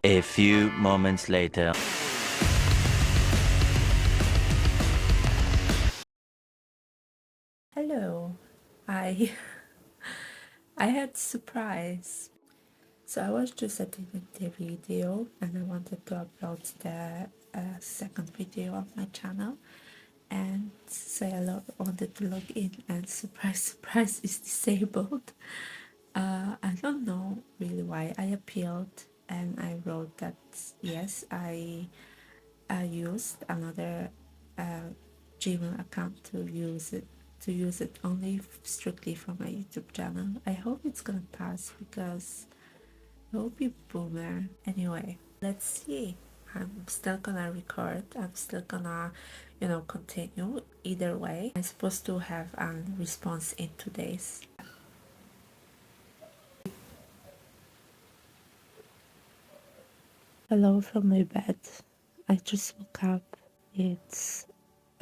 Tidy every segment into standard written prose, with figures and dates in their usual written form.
A few moments later. Hello, I I had surprise. So I was just editing the video and I wanted to upload the second video of my channel and say hello. I wanted to log in and surprise, surprise is disabled. I don't know really why. I appealed and I wrote that yes, I used another Gmail account to use it only strictly for my YouTube channel. I hope it's gonna pass because I will be boomer. Anyway, let's see. I'm still gonna record. I'm still gonna, continue. Either way, I'm supposed to have a response in 2 days. Hello from my bed. I just woke up. It's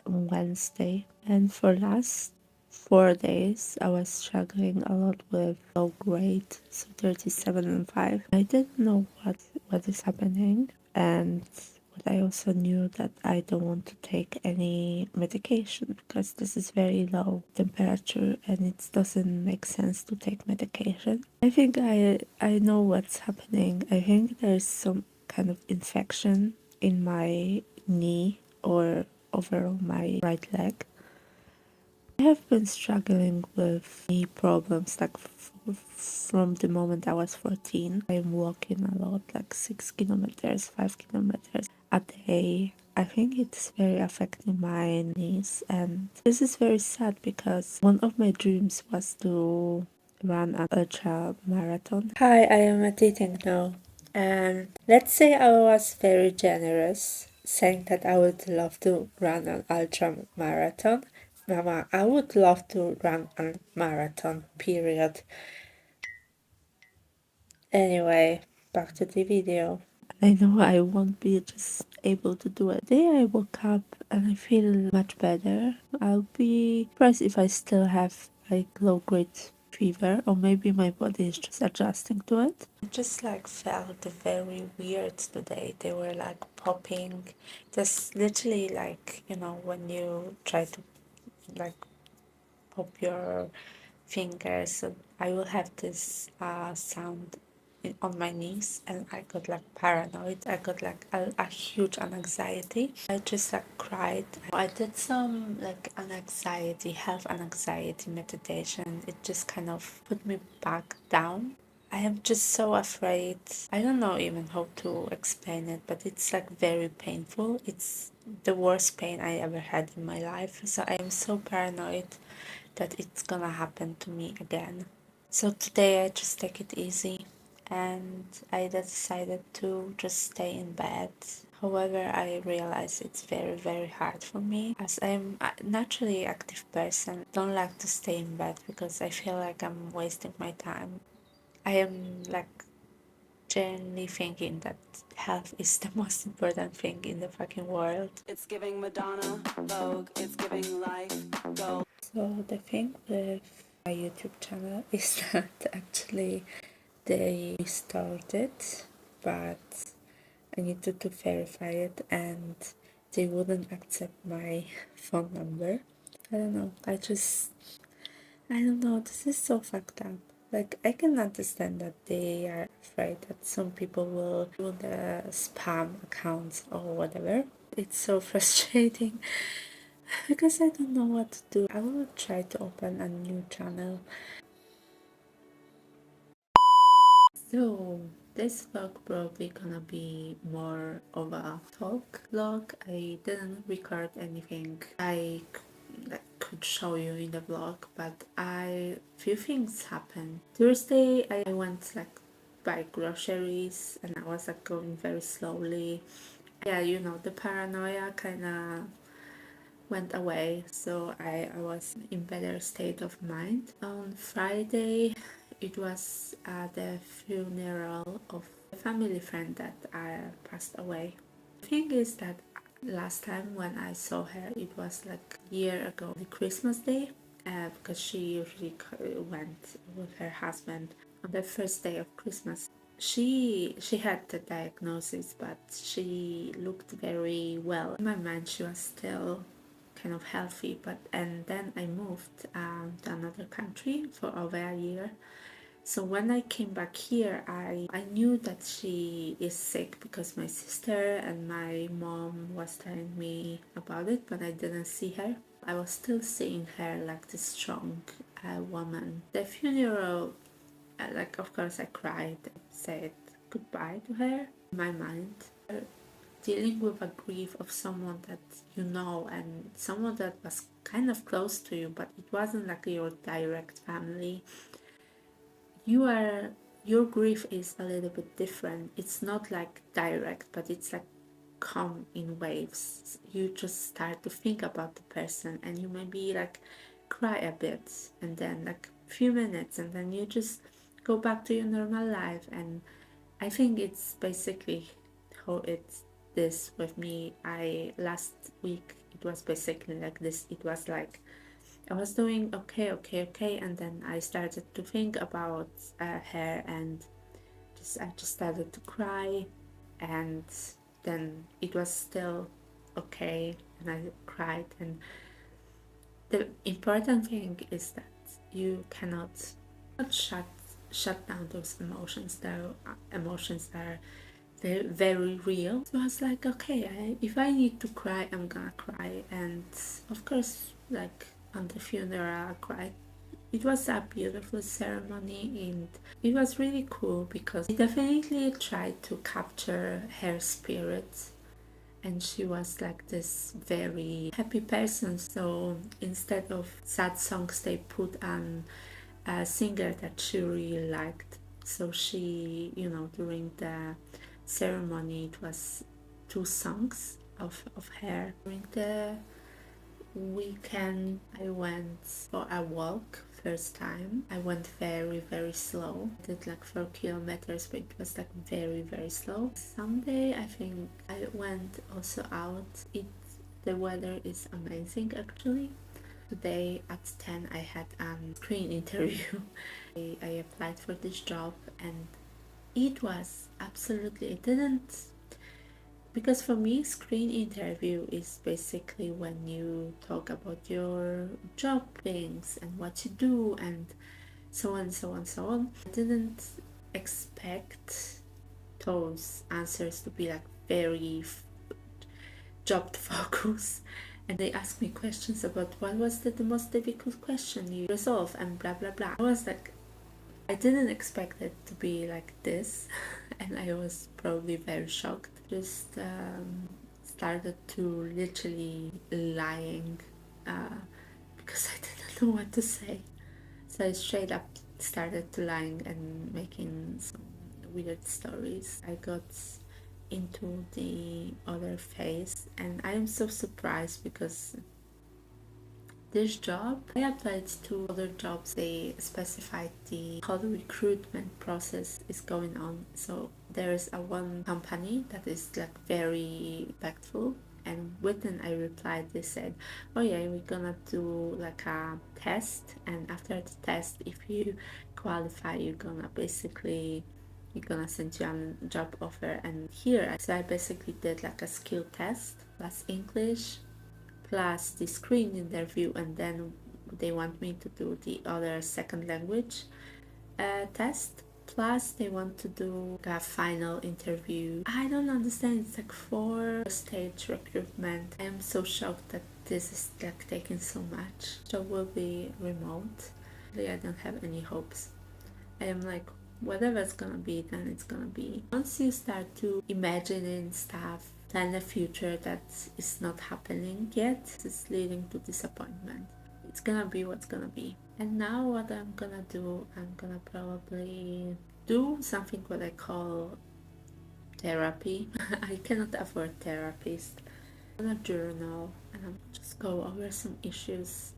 Wednesday, and for last 4 days I was struggling a lot with low grade, so 37 and 5. I didn't know what is happening, and but I also knew that I don't want to take any medication because this is very low temperature and it doesn't make sense to take medication. I think I know what's happening. I think there's some kind of infection in my knee or overall my right leg. I have been struggling with knee problems like from the moment I was 14. I'm walking a lot, like 6 kilometers, 5 kilometers a day. I think it's very affecting my knees, and this is very sad because one of my dreams was to run an ultra marathon. Hi, I am editing now. And let's say I was very generous, saying that I would love to run an ultra marathon. Mama, I would love to run a marathon, period. Anyway, back to the video. I know I won't be just able to do it. Today I woke up and I feel much better. I'll be surprised if I still have like low grade fever, or maybe my body is just adjusting to it. I just like felt very weird today. They were like popping. Just literally like, when you try to like pop your fingers. So I will have this sound on my knees, and I got like paranoid. I got like a huge anxiety. I just like cried. I did some like an anxiety meditation. It just kind of put me back down. I am just so afraid. I don't know even how to explain it, but it's like very painful. It's the worst pain I ever had in my life. So I am so paranoid that it's gonna happen to me again. So today I just take it easy and I decided to just stay in bed. However, I realize it's very, very hard for me as I'm a naturally active person. Don't like to stay in bed because I feel like I'm wasting my time. I am like genuinely thinking that health is the most important thing in the fucking world. It's giving Madonna, Vogue, it's giving life, gold. So the thing with my YouTube channel is that actually they restored it, but I needed to verify it and they wouldn't accept my phone number. I don't know. I don't know. This is so fucked up. Like, I can understand that they are afraid that some people will do the spam accounts or whatever. It's so frustrating because I don't know what to do. I will try to open a new channel. So this vlog probably gonna be more of a talk vlog. I didn't record anything I could show you in the vlog, but few things happened. Thursday I went like buy groceries and I was like going very slowly. Yeah, the paranoia kinda went away, so I was in better state of mind. On Friday it was the funeral of a family friend that passed away. The thing is that last time when I saw her it was like a year ago, the Christmas day, because she usually went with her husband on the first day of Christmas. she had the diagnosis, but she looked very well. In my mind, she was still kind of healthy, and then I moved to another country for over a year. So when I came back here, I knew that she is sick because my sister and my mom was telling me about it, but I didn't see her. I was still seeing her like this strong woman. The funeral, like, of course I cried and said goodbye to her. In my mind, dealing with a grief of someone that you know and someone that was kind of close to you, but it wasn't like your direct family. Your grief is a little bit different. It's not like direct, but it's like come in waves. You just start to think about the person, and you maybe like cry a bit, and then like a few minutes, and then you just go back to your normal life. And I think it's basically how it's this with me. Last week it was basically like this. It was like I was doing okay, and then I started to think about her, and I just started to cry, and then it was still okay, and I cried. And the important thing is that you cannot shut down those emotions. Though emotions are very real. So I was like, okay, if I need to cry, I'm gonna cry. And of course, like on the funeral, I cried. It was a beautiful ceremony, and it was really cool because I definitely tried to capture her spirit, and she was like this very happy person. So instead of sad songs, they put on a singer that she really liked. So she, during the ceremony, it was two songs of her. During the weekend, I went for a walk. First time I went very slow. I did like 4 kilometers, but it was like very slow. Sunday I think I went also out. The weather is amazing actually. Today at 10 I had a screen interview. I applied for this job, and it was absolutely, it didn't, because for me screen interview is basically when you talk about your job things and what you do and so on. I didn't expect those answers to be like very job focused, and they asked me questions about what was the most difficult question you resolve and blah blah blah. I was like, I didn't expect it to be like this and I was probably very shocked. Just started to literally lying because I didn't know what to say. So I straight up started to lying and making some weird stories. I got into the other phase, and I am so surprised because this job, I applied to other jobs. They specified how the recruitment process is going on. So there is a one company that is like very impactful, and within I replied, they said, oh yeah, we're gonna do like a test, and after the test, if you qualify, you're gonna send you a job offer. And here, so I basically did like a skill test plus English plus the screen interview, and then they want me to do the other second language test, plus they want to do a final interview. I don't understand, it's like 4-stage recruitment. I am so shocked that this is like taking so much. Job will be remote. Really, I don't have any hopes. I am like, whatever's gonna be, then it's gonna be. Once you start to imagining stuff, then the future that is not happening yet, is leading to disappointment. It's gonna be what's gonna be. And now what I'm gonna do, I'm gonna probably do something what I call therapy. I cannot afford therapist. I'm gonna journal and I'm just go over some issues